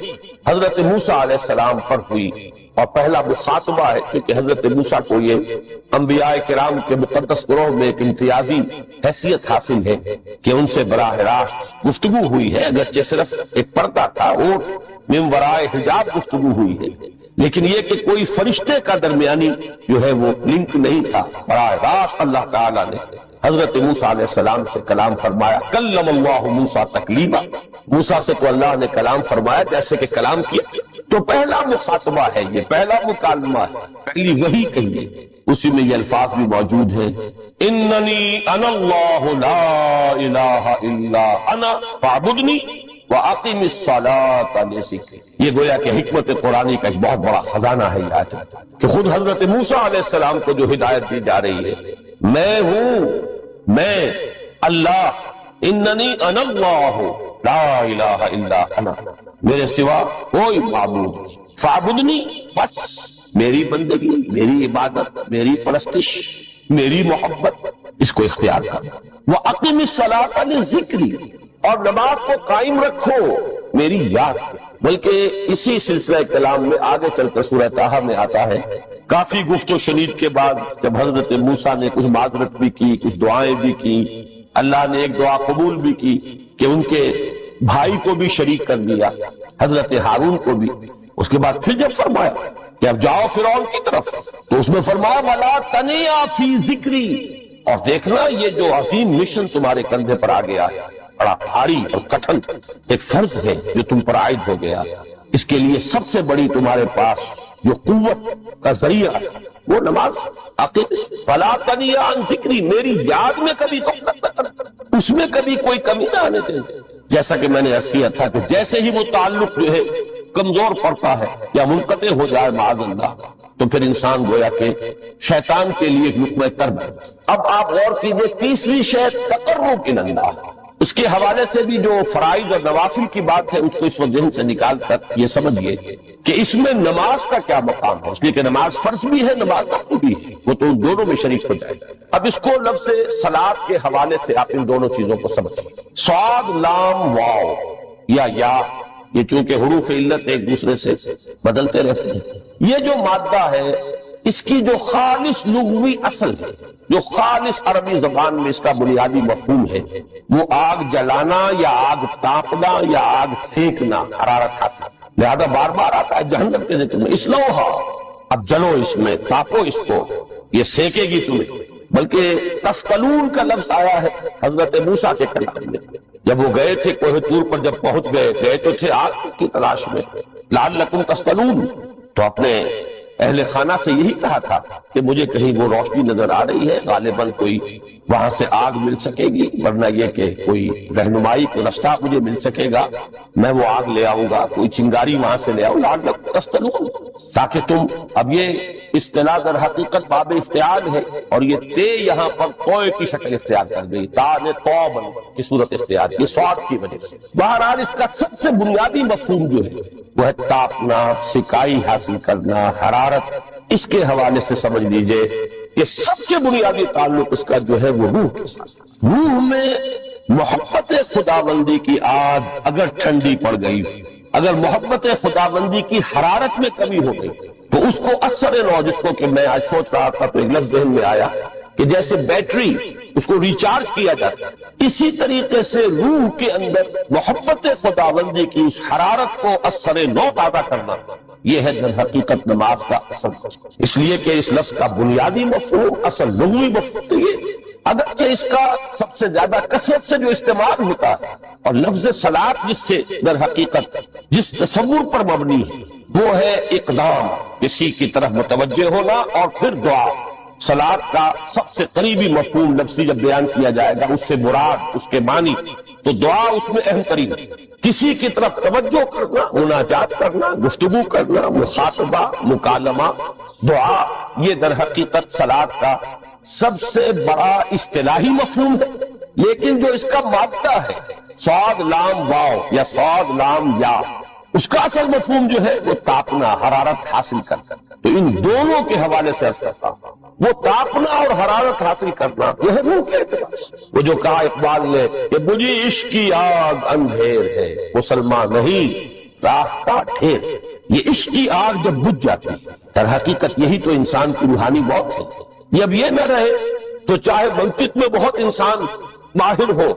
حضرت موسیٰ علیہ السلام پر ہوئی، اور پہلا مخاطبہ ہے کیونکہ حضرت موسیٰ کو یہ انبیاء کرام کے مقدس گروہ میں ایک امتیازی حیثیت حاصل ہے کہ ان سے براہ راست گفتگو ہوئی ہے، اگرچہ صرف ایک پردہ تھا اور من ورائے حجاب گفتگو ہوئی ہے، لیکن یہ کہ کوئی فرشتے کا درمیانی جو ہے وہ لنک نہیں تھا، براہ راست اللہ تعالیٰ نے حضرت موسیٰ علیہ السلام سے کلام فرمایا۔ کلم اللہ موسیٰ تکلیما، موسیٰ سے تو اللہ نے کلام فرمایا جیسے کہ کلام کیا۔ تو پہلا مخاطبہ ہے، یہ پہلا مکالمہ ہے، پہلی وحی کہیے، اسی میں یہ الفاظ بھی موجود ہیں، اننی انا اللہ لا الہ الا انا فاعبدنی وَأَقِمِ الصَّلَاةَ لِذِكْرِي۔ یہ گویا کہ حکمت قرآنی کا ایک بہت بڑا خزانہ ہے یہ آیت، کہ خود حضرت موسیٰ علیہ السلام کو جو ہدایت دی جا رہی ہے، میں ہوں، میں اللہ، اننی انا اللہ لا الہ الا انا، میرے سوا کوئی معبود نہیں، فاعبدنی، بس میری بندگی، میری عبادت، میری پرستش، میری محبت، اس کو اختیار کرنا۔ وَأَقِمِ الصَّلَاةَ لِذِكْرِي، اور نماز کو قائم رکھو میری یاد سے۔ بلکہ اسی سلسلہ کلام میں آگے چل کر سورہ طٰہٰ میں آتا ہے، کافی گفت و شنید کے بعد جب حضرت موسیٰ نے کچھ معذرت بھی کی، کچھ دعائیں بھی کی، اللہ نے ایک دعا قبول بھی کی کہ ان کے بھائی کو بھی شریک کر دیا، حضرت ہارون کو بھی۔ اس کے بعد پھر جب فرمایا کہ اب جاؤ فرعون کی طرف، تو اس میں فرمایا وَلَا تَنِيَا فِي ذِكْرِي، اور دیکھنا یہ جو عظیم مشن تمہارے کندھے پر آ گیا ہے، بڑا بھاری اور کٹھن ایک فرض ہے جو تم پر عائد ہو گیا، اس کے لیے سب سے بڑی تمہارے پاس جو قوت کا ذریعہ ہے وہ نماز۔ فَلَا تَنِيَا عَن ذِكْرِي، میری یاد میں کبھی غفلت نہ کرنا، اس میں کبھی کوئی کمی نہ آنے دیں۔ جیسا کہ میں نے عرض کیا تھا کہ جیسے ہی وہ تعلق جو ہے کمزور پڑتا ہے یا منقطع ہو جائے معاذ اللہ، تو پھر انسان گویا کہ شیطان کے لیے ایک لقمہ ترب ہے۔ اب آپ غور کیجئے، تیسری شے تقرب الی اللہ، اس کے حوالے سے بھی جو فرائض اور نوافل کی بات ہے اس کو اس وقت ذہن سے نکال کر یہ سمجھیے کہ اس میں نماز کا کیا مقام ہے، اس لیے کہ نماز فرض بھی ہے، نماز نفل بھی ہے، وہ تو ان دونوں میں شریک ہو جائے۔ اب اس کو لفظ صلاۃ کے حوالے سے آپ ان دونوں چیزوں کو سمجھیں، صاد لام واو یا یہ چونکہ حروف علت ایک دوسرے سے بدلتے رہتے ہیں، یہ جو مادہ ہے اس کی جو خالص لغوی اصل ہے، جو خالص عربی زبان میں اس کا بنیادی مفہوم ہے، وہ آگ جلانا یا آگ تاپنا یا آگ سینکنا، حرارت حاصل، لہذا بار بار آتا ہے جہنم کے ذکر میں، اصلوہا، اب جلو اس میں، تاپو اس کو، یہ سینکے گی تمہیں۔ بلکہ تفتلون کا لفظ آیا ہے حضرت موسیٰ کے کلام میں، جب وہ گئے تھے کوہ طور پر، جب پہنچ گئے تو تھے آگ کی تلاش میں، لعلکم تفتلون، تو اپنے اہل خانہ سے یہی کہا تھا کہ مجھے کہیں وہ روشنی نظر آ رہی ہے، غالباً کوئی وہاں سے آگ مل سکے گی، ورنہ یہ کہ کوئی رہنمائی کو رستہ مجھے مل سکے گا، میں وہ آگ لے آؤں گا، کوئی چنگاری وہاں سے لے آؤں، لعلکم تفتلون، تاکہ تم، اب یہ اصطلاح در حقیقت باب افتعال ہے، اور یہ تے یہاں پر توئے کی شکل اختیار کر گئی، تا نے توبن کی صورت اختیار کی، سواد کی وجہ سے۔ بہرحال اس کا سب سے بنیادی مفہوم جو ہے وہ ہے تاپنا، سکائی حاصل کرنا، حرارت۔ اس کے حوالے سے سمجھ لیجئے کہ سب سے بنیادی تعلق اس کا جو ہے وہ روح کے ساتھ۔ روح میں محبت خداوندی کی آگ اگر ٹھنڈی پڑ گئی، اگر محبت خداوندی کی حرارت میں کمی ہو گئی، تو اس کو اثر نو، جس کو کہ میں آج سوچ رہا تھا تو ایک لفظ ذہن میں آیا کہ جیسے بیٹری اس کو ریچارج کیا جاتا ہے، اسی طریقے سے روح کے اندر محبت خداوندی کی اس حرارت کو اثر نو پیدا کرنا، یہ ہے در حقیقت نماز کا اصل۔ اس لیے کہ اس لفظ کا بنیادی مفہوم، اصل لغوی مفہوم یہ، اگرچہ اس کا سب سے زیادہ کثرت سے جو استعمال ہوتا ہے، اور لفظ صلاۃ جس سے در حقیقت جس تصور پر مبنی ہے وہ ہے اقدام، کسی کی طرف متوجہ ہونا اور پھر دعا۔ صلاۃ کا سب سے قریبی مفہوم لفظی جب بیان کیا جائے گا، اس سے مراد، اس کے معنی، تو دعا اس میں اہم ترین ہے۔ کسی کی طرف توجہ کرنا، مناجات کرنا، گفتگو کرنا، مخاطبہ، مکالمہ، دعا، یہ در حقیقت صلاۃ کا سب سے بڑا اصطلاحی مفہوم ہے۔ لیکن جو اس کا مادہ ہے، صاد لام واو یا صاد لام یا، اس کا اصل مفہوم جو ہے وہ تاپنا، حرارت حاصل کرنا۔ تو ان دونوں کے حوالے سے وہ تاپنا اور حرارت حاصل کرنا یہ ہے روح کے اعتبار سے۔ وہ جو کہا اقبال نے کہ مجھے عشق کی آگ اندھیر ہے، مسلمان نہیں راہ کا ڈھیر۔ یہ عشق کی آگ جب بجھ جاتی ہے، در حقیقت یہی تو انسان کی روحانی موت ہے۔ یہ اب یہ نہ رہے تو چاہے منطق میں بہت انسان ماہر ہو،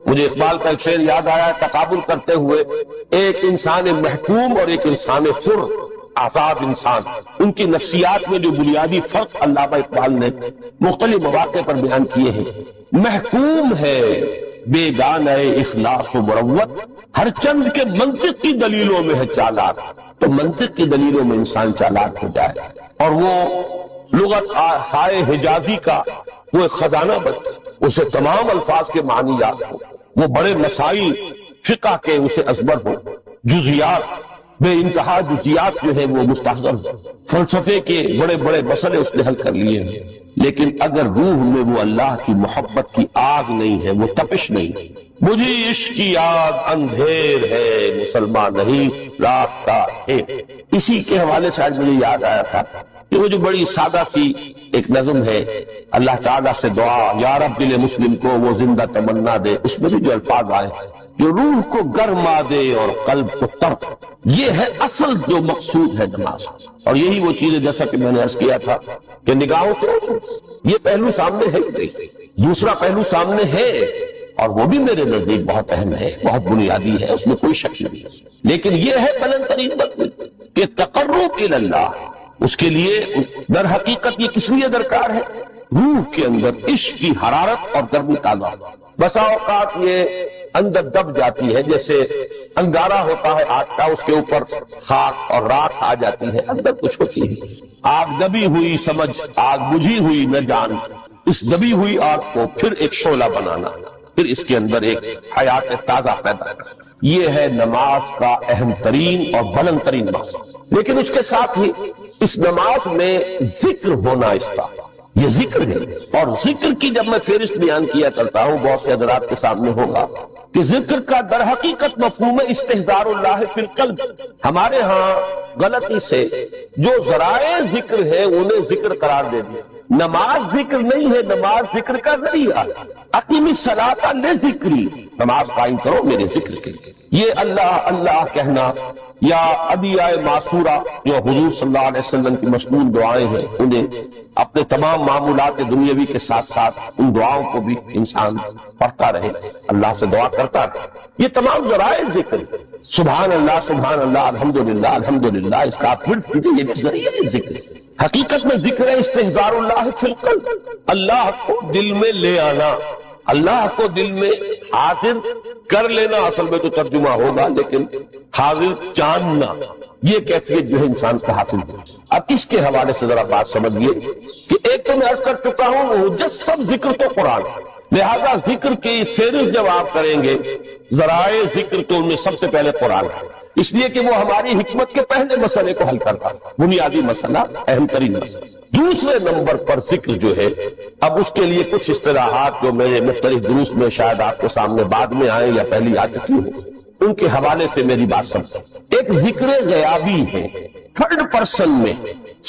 مجھے اقبال کا ایک شعر یاد آیا تقابل کرتے ہوئے، ایک انسان محکوم اور ایک انسان حر، آزاد انسان، ان کی نفسیات میں جو بنیادی فرق علامہ اقبال نے مختلف مواقع پر بیان کیے ہیں۔ محکوم ہے بیگانہ اخلاص و مروت، ہر چند کے منطق کی دلیلوں میں ہے چالاک، تو منطق کی دلیلوں میں انسان چالاک ہو جائے اور وہ لغت ہائے حجازی کا وہ ایک خزانہ بن، اسے تمام الفاظ کے معنی یاد ہو، وہ بڑے مسائل فقہ کے اسے ازبر ہو، جزیات بے انتہا جزیات جو ہے وہ مستحضر ہو، فلسفے کے بڑے بڑے مسئلے اس نے حل کر لیے ہیں، لیکن اگر روح میں وہ اللہ کی محبت کی آگ نہیں ہے، وہ تپش نہیں ہے، مجھے عشق کی آگ اندھیر ہے، مسلمان نہیں راہ کا ہے۔ اسی کے حوالے سے آج مجھے یاد آیا تھا کہ وہ جو بڑی سادہ سی ایک نظم ہے، اللہ تعالیٰ سے دعا یا رب دل مسلم کو وہ زندہ تمنا دے، اس میں بھی جو الفاظ آئے جو روح کو گرما دے اور قلب کو ترک، یہ ہے اصل جو مقصود ہے نماز۔ اور یہی وہ چیز ہے جیسا کہ میں نے عرض کیا تھا کہ نگاہوں سے یہ پہلو سامنے ہے ہی نہیں، دوسرا پہلو سامنے ہے اور وہ بھی میرے نزدیک بہت اہم ہے، بہت بنیادی ہے، اس میں کوئی شک نہیں، لیکن یہ ہے بلند ترین مطلب کہ تقرب الی اللہ، اس کے لیے در حقیقت یہ کس لیے درکار ہے؟ روح کے اندر عشق کی حرارت اور گرمی تازہ۔ بسا اوقات یہ اندر دب جاتی ہے، جیسے انگارہ ہوتا ہے آگ کا، اس کے اوپر خاک اور راکھ آ جاتی ہے، اندر کچھ ہوتی ہے، آگ دبی ہوئی سمجھ، آگ بجھی ہوئی نہ جان، اس دبی ہوئی آگ کو پھر ایک شعلہ بنانا، پھر اس کے اندر ایک حیات تازہ پیدا کرنا، یہ ہے نماز کا اہم ترین اور بلند ترین مقصد۔ لیکن اس کے ساتھ ہی اس نماز میں ذکر ہونا، اس کا یہ ذکر ہے، اور ذکر کی جب میں فہرست بیان کیا کرتا ہوں بہت سے حضرات کے سامنے ہوگا کہ ذکر کا در حقیقت مفہوم استحضار اللہ فی القلب۔ ہمارے ہاں غلطی سے جو ذرائع ذکر ہے انہیں ذکر قرار دے دیا، نماز ذکر نہیں ہے، نماز ذکر کا ذریعہ، اقیم الصلاۃ لذکری، نماز قائم کرو میرے ذکر کے لیے۔ یہ اللہ اللہ کہنا یا ادعیہ معصورہ جو حضور صلی اللہ علیہ وسلم کی مشہور دعائیں ہیں، انہیں اپنے تمام معمولات دنیاوی کے ساتھ ساتھ ان دعاؤں کو بھی انسان پڑھتا رہے، اللہ سے دعا کرتا رہے، یہ تمام ذرائع ذکر، سبحان اللہ الحمدللہ الحمدللہ، اس کا آپ پھر کیجئے، یہ بھی ذریعہ ذکر۔ حقیقت میں ذکر ہے استحضار اللہ فی القلب، اللہ کو دل میں لے آنا، اللہ کو دل میں حاضر کر لینا اصل میں تو ترجمہ ہوگا، لیکن حاضر جاننا یہ کیفیت جو ہے انسان کا حاصل ہے۔ اب اس کے حوالے سے ذرا بات سمجھیے کہ ایک تو میں عرض کر چکا ہوں مجسم ذکر تو قرآن، لہذا ذکر کی فہرست جب آپ کریں گے ذرائع ذکر تو ان میں سب سے پہلے قرآن ہے، اس لیے کہ وہ ہماری حکمت کے پہلے مسئلے کو حل کرتا ہے، بنیادی مسئلہ، اہم ترین مسئلہ۔ دوسرے نمبر پر ذکر جو ہے، اب اس کے لیے کچھ اصطلاحات جو میرے مختلف دروس میں شاید آپ کے سامنے بعد میں آئیں یا پہلی آ چکی ہوں، ان کے حوالے سے میری بات سمجھیں۔ ایک ذکر غیابی ہے، تھرڈ پرسن میں،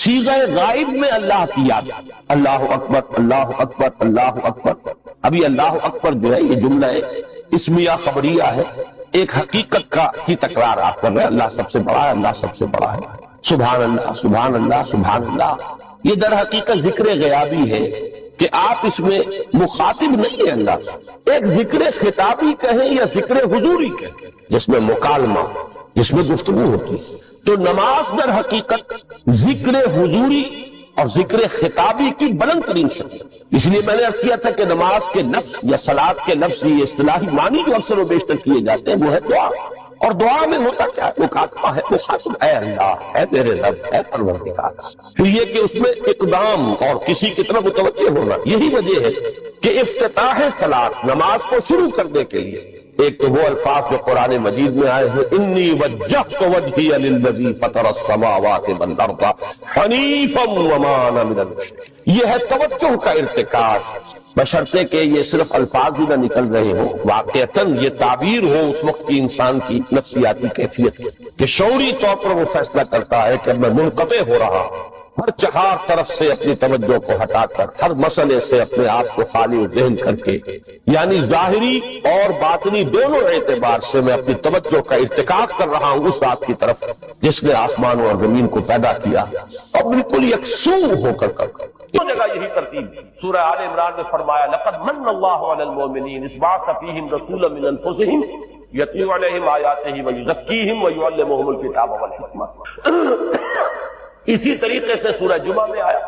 صیغہ غائب میں اللہ کی یاد، اللہ اکبر اللہ اکبر اللہ اکبر۔ ابھی اللہ اکبر جو ہے یہ جملہ ہے اسمیہ خبریہ ہے، ایک حقیقت کی تکرار آپ کر رہے ہیں، اللہ سب سے بڑا ہے، اللہ سب سے بڑا ہے، سبحان اللہ سبحان اللہ سبحان اللہ۔ یہ در حقیقت ذکر غیابی ہے کہ آپ اس میں مخاطب نہیں ہیں اللہ سے، ایک ذکر خطابی کہیں یا ذکر حضوری کہیں جس میں مکالمہ، جس میں گفتگو ہوتی ہے۔ تو نماز در حقیقت ذکر حضوری اور ذکر خطابی کی بلند ترین شکل، اس لیے میں نے عرض کیا تھا کہ نماز کے لفظ یا صلاۃ کے لفظ یہ اصطلاحی معنی جو اکثر و بیشتر کیے جاتے ہیں وہ ہے دعا، اور دعا میں ہوتا کیا ہے؟ مکاتبہ ہے، مخاطب اے اللہ، اے میرے رب، اے پروردگار۔ پھر یہ کہ اس میں اقدام اور کسی کی طرف متوجہ ہونا، یہی وجہ ہے کہ افتتاح صلاۃ نماز کو شروع کرنے کے لیے ایک تو وہ الفاظ جو قرآن مجید میں آئے ہیں، انی وجہت وجہی للذی فطر السماوات والارض حنیفا وما انا من المشرکین، یہ ہے توجہ کا ارتکاز، بشرطے کہ یہ صرف الفاظ ہی نہ نکل رہے ہوں، واقعتاً یہ تعبیر ہو اس وقت کی انسان کی نفسیاتی کیفیت کہ شعوری طور پر وہ فیصلہ کرتا ہے کہ میں منقطع ہو رہا ہوں، ہر چہار طرف سے اپنی توجہ کو ہٹا کر، ہر مسئلے سے اپنے آپ کو خالی ذہن کر کے، یعنی ظاہری اور باطنی دونوں اعتبار سے میں اپنی توجہ کا ارتکاز کر رہا ہوں اس ذات کی طرف جس نے آسمان اور زمین کو پیدا کیا، اور بالکل یکسو ہو کر دو جگہ یہی ترتیب سورہ آل عمران میں فرمایا لقد من اللہ علی المؤمنین اذ بعث فیہم رسولا من انفسہم یتلو علیہم آیاتہ ویزکیہم ویعلمہم الکتاب والحکمہ۔ اسی طریقے سے سورہ جمعہ میں آیا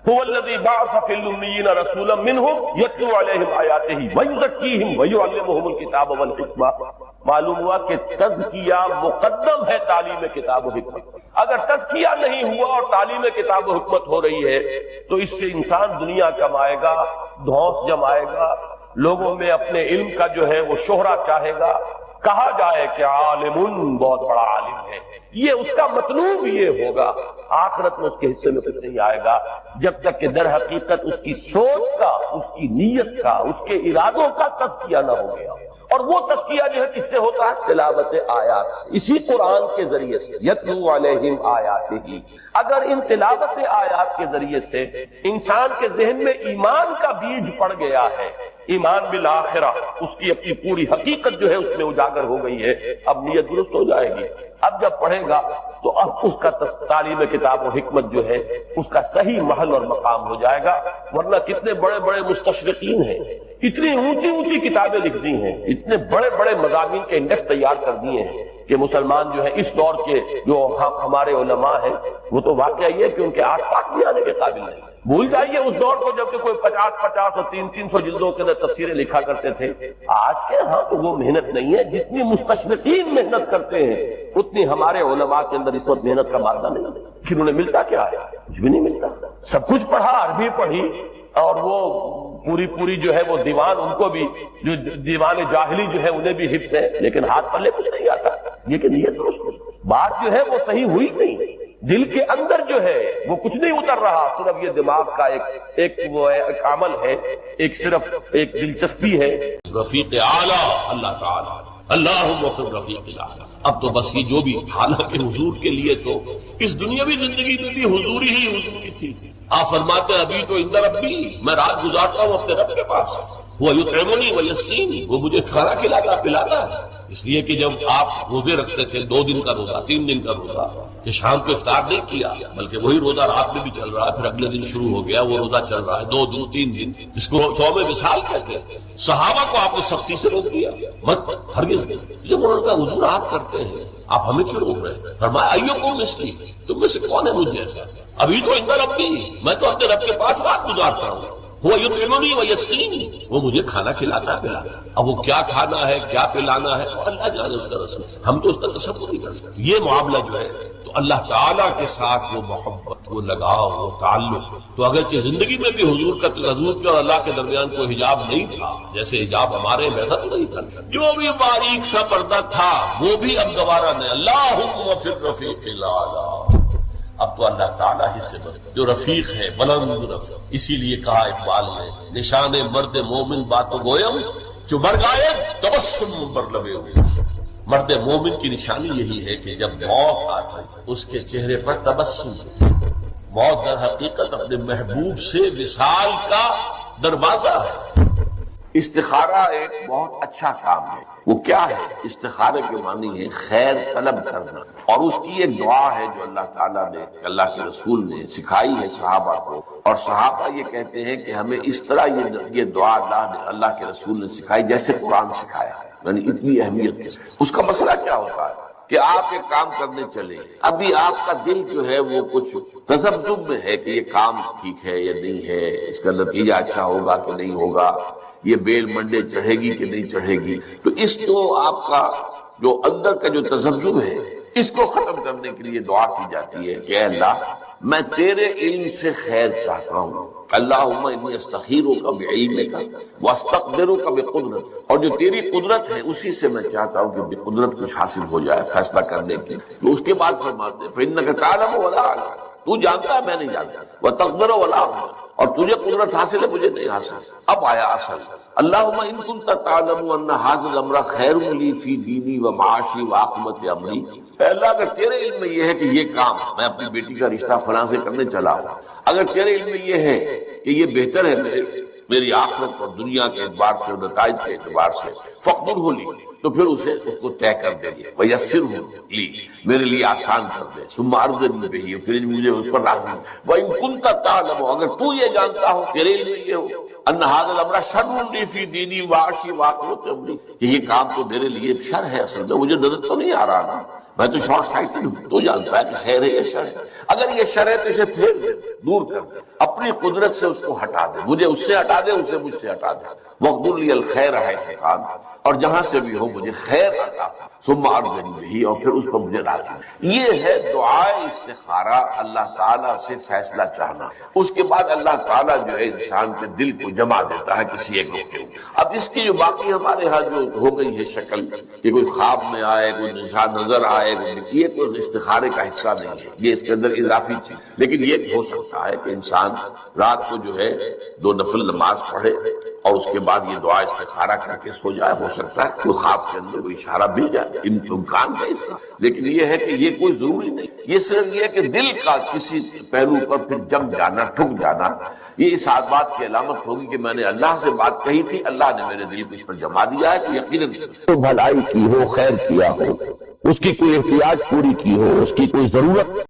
هو الذی بعث فی الامیین رسولا منہم یتلو علیہم آیاتہ ویزکیہم ویعلمہم الکتاب والحکمہ۔ معلوم ہوا کہ تزکیہ مقدم ہے تعلیم کتاب و حکمت، اگر تزکیہ نہیں ہوا اور تعلیم کتاب و حکمت ہو رہی ہے تو اس سے انسان دنیا کمائے گا، دھوس جمائے گا، لوگوں میں اپنے علم کا جو ہے وہ شہرہ چاہے گا، کہا جائے کہ عالم بہت بڑا عالم ہے، یہ اس کا مطلوب یہ ہوگا، آخرت میں اس کے حصے میں کچھ نہیں آئے گا جب تک کہ در حقیقت اس کی سوچ کا، اس کی نیت کا، اس کے ارادوں کا تزکیہ نہ ہو گیا۔ اور وہ تزکیہ جو ہے کس سے ہوتا ہے؟ تلاوت آیات، اسی قرآن کے ذریعے سے، یتلو علیہم آیاتہ۔ اگر ان تلاوت آیات کے ذریعے سے انسان کے ذہن میں ایمان کا بیج پڑ گیا ہے، ایمان بالآخرہ، اس کی اپنی پوری حقیقت جو ہے اس میں اجاگر ہو گئی ہے، اب نیت درست ہو جائے گی۔ اب جب پڑھے گا تو اب اس کا تعلیم کتاب و حکمت جو ہے اس کا صحیح محل اور مقام ہو جائے گا، ورنہ کتنے بڑے بڑے مستشرقین ہیں، اتنی اونچی اونچی کتابیں لکھ دی ہیں، اتنے بڑے بڑے مضامین کے انڈیکس تیار کر دیے ہیں کہ مسلمان جو ہے اس دور کے جو ہمارے علماء ہیں وہ تو واقعہ یہ ہے کہ ان کے آس پاس بھی آنے کے قابل نہیں۔ بھول جائیے اس دور کو جب کہ کوئی 50 اور 300 جلدوں کے اندر تفسیریں لکھا کرتے تھے، آج کے ہاں تو وہ محنت نہیں ہے، جتنی مستشرقین محنت کرتے ہیں اتنی ہمارے علماء کے اندر اس وقت محنت کا مادہ نہیں ہے۔ پھر انہیں ملتا کیا ہے؟ کچھ بھی نہیں ملتا، سب کچھ پڑھا، عربی پڑھی، اور وہ پوری جو ہے وہ دیوان، ان کو بھی جو دیوان جاہلی جو ہے انہیں بھی حفظ ہے، لیکن ہاتھ پلے کچھ نہیں آتا، یہ کہ نیت درست بات جو ہے وہ صحیح ہوئی نہیں، دل کے اندر جو ہے وہ کچھ نہیں اتر رہا، صرف یہ دماغ کا ایک عمل ہے، ایک صرف ایک دلچسپی ہے۔ رفیق اعلیٰ اللہ تعالی، اللہم فی الرفیق الاعلیٰ۔ اب تو بس یہ جو بھی، حالانکہ حضور کے لیے تو اس دنیاوی زندگی میں بھی حضوری ہی حضوری تھی۔ آپ فرماتے ہیں ابھی تو عند ربی، میں رات گزارتا ہوں اپنے رب کے پاس، وہ یطعمنی ویسقینی، وہ مجھے کھانا کھلاتا پلاتا ہے۔ اس لیے کہ جب آپ روزے رکھتے تھے 2 دن کا روزہ، 3 دن کا روزہ، کہ شام کو افطار نہیں کیا بلکہ وہی روزہ رات میں بھی چل رہا ہے، پھر اگلے دن شروع ہو گیا وہ روزہ چل رہا ہے 2 دن 3 دن، جس کو صوم وصال کہتے ہیں۔ صحابہ کو آپ نے سختی سے روک دیا، مت ہرگز نہیں، جب ان کا حضور آپ کرتے ہیں، آپ ہمیں کیوں روک رہے ہیں؟ فرمایا ایوکم مثلی، تم میں سے کون ہے مجھ جیسا؟ ابھی تو عند ربی، میں تو اپنے رب کے پاس رات گزارتا ہوں، وہ یطعمنی و یسقینی، وہ مجھے کھانا کھلاتا پلاتا۔ اب وہ کیا کھانا ہے کیا پلانا ہے وہ اللہ جانے، اس کا رسول، ہم تو اس کا تصور نہیں کر سکتے۔ یہ معاملہ جو ہے تو اللہ تعالیٰ کے ساتھ وہ محبت، وہ لگاؤ، وہ تعلق، تو اگرچہ زندگی میں بھی حضور کے اور اللہ کے درمیان کوئی حجاب نہیں تھا، جیسے حجاب ہمارے ویسا تو نہیں تھا، جو بھی باریک سا پردہ تھا وہ بھی اب گوارا نہیں۔ اللہم فی الرفیق الاعلی، اب تو اللہ تعالیٰ ہی سے جو رفیق ہے، بلند رفیق۔ اسی لیے کہا اقبال نے، نشان مرد مومن باتو گویم جو مر گائے تبسم بر لبے ہوئے۔ مرد مومن کی نشانی یہی ہے کہ جب موت آتا ہے اس کے چہرے پر تبسم۔ موت در حقیقت اپنے محبوب سے وصال کا دروازہ ہے۔ استخارہ ایک بہت اچھا کام ہے۔ وہ کیا ہے؟ استخارے کے معنی ہے خیر طلب کرنا، اور اس کی ایک دعا ہے جو اللہ تعالیٰ نے، اللہ کے رسول نے سکھائی ہے صحابہ کو، اور صحابہ یہ کہتے ہیں کہ ہمیں اس طرح یہ دعا اللہ کے رسول نے سکھائی جیسے قرآن سکھایا ہے، یعنی اتنی اہمیت کے ساتھ۔ اس کا مسئلہ کیا ہوتا ہے کہ آپ ایک کام کرنے چلے، ابھی آپ کا دل جو ہے وہ کچھ تذبذب میں ہے کہ یہ کام ٹھیک ہے یا نہیں ہے، اس کا نتیجہ اچھا ہوگا کہ نہیں ہوگا، یہ بیل منڈے چڑھے گی کہ نہیں چڑھے گی۔ تو اس کو آپ کا جو اندر کا جو تذبذب ہے اس کو ختم کرنے کے لیے دعا کی جاتی ہے کہ اے اللہ میں تیرے علم سے خیر چاہتا ہوں، اللہم انی استخیرک بعلمک واستقدرک بقدرتک، اور جو تیری قدرت ہے اسی سے میں چاہتا ہوں کہ بقدرت کچھ حاصل ہو جائے فیصلہ کرنے کی۔ تو اس کے بعد فرماتے ہیں فإنک تعلم ولا اعلم، تو جانتا ہے میں نہیں جانتا، وتقدر ولا اقدر، اور تجھے قدرت حاصل ہے مجھے نہیں حاصل۔ اب آیا اصل، اللہم ان کنت تعلم ان ھذا الامر خیر لی فی دینی و معاشی و عاقبت امری، اے اللہ اگر تیرے علم میں یہ ہے کہ یہ کام میں اپنی بیٹی کا رشتہ فلاں سے کرنے چلا ہوں، اگر تیرے علم میں یہ ہے کہ یہ بہتر ہے میری آخرت اور دنیا کے اعتبار سے اور نتائج کے اعتبار سے، فقدرہ لی، تو پھر اس کو طے کر دے گے، ویسرہ لی، میرے لیے آسان کر دے، ثم ارضنی بہ، پھر مجھے اس پر راضی۔ وان کنت تعلم، اگر تو یہ جانتا ہو، تیرے علم میں یہ ہو، ان ھذا الامر شر لی فی دینی و معاشی و عاقبت امری، کہ یہ کام تو میرے لیے شر ہے، اصل میں مجھے نظر تو نہیں آ رہا نا، میں تو شارٹ سائٹڈ ہوں، تو جانتا ہے کہ خیر ہے یا شر ہے۔ اگر یہ شر ہے تو اسے پھیر دے، دور کر دے، اپنی قدرت سے اس کو ہٹا دے، مجھے اس سے ہٹا دے، اسے مجھ سے ہٹا دے، وَاقْدُرْ لِيَ الْخَيْرَ حَيْثُ كَانَ، اور جہاں سے بھی ہو مجھے خیر عطا فرما، ثم ارضنی بہ، اور پھر اس پر مجھے راضی۔ یہ ہے دعائے استخارہ، اللہ تعالیٰ سے فیصلہ چاہنا۔ اس کے بعد اللہ تعالیٰ جو ہے انسان کے دل کو جما دیتا ہے کسی ایک رخ کے اوپر۔ اب اس کی جو باقی ہمارے ہاں جو ہو گئی ہے شکل کہ کوئی خواب میں آئے، کوئی نشان نظر آئے، یہ کوئی استخارے کا حصہ نہیں ہے، یہ اس کے اندر اضافی چیز۔ لیکن یہ ہو سکتا ہے کہ انسان رات کو جو ہے 2 نفل نماز پڑھے اور اس کے بعد یہ دعا استخارہ کر کے سو جائے، ہو سکتا ہے کوئی خواب کے اندر کوئی اشارہ مل جائے، امکان ہے اس کا۔ لیکن یہ ہے کہ یہ کوئی ضروری نہیں، یہ صرف یہ ہے کہ دل کا کسی پہلو پر پھر جم جانا، ٹھک جانا، یہ اس بات کی علامت ہوگی کہ میں نے اللہ سے بات کہی تھی، اللہ نے میرے دل کو اس پر جما دیا ہے، تو یقیناً بھلائی کی ہو، خیر کیا ہو، اس کی کوئی احتیاج پوری کی ہو، اس کی کوئی ضرورت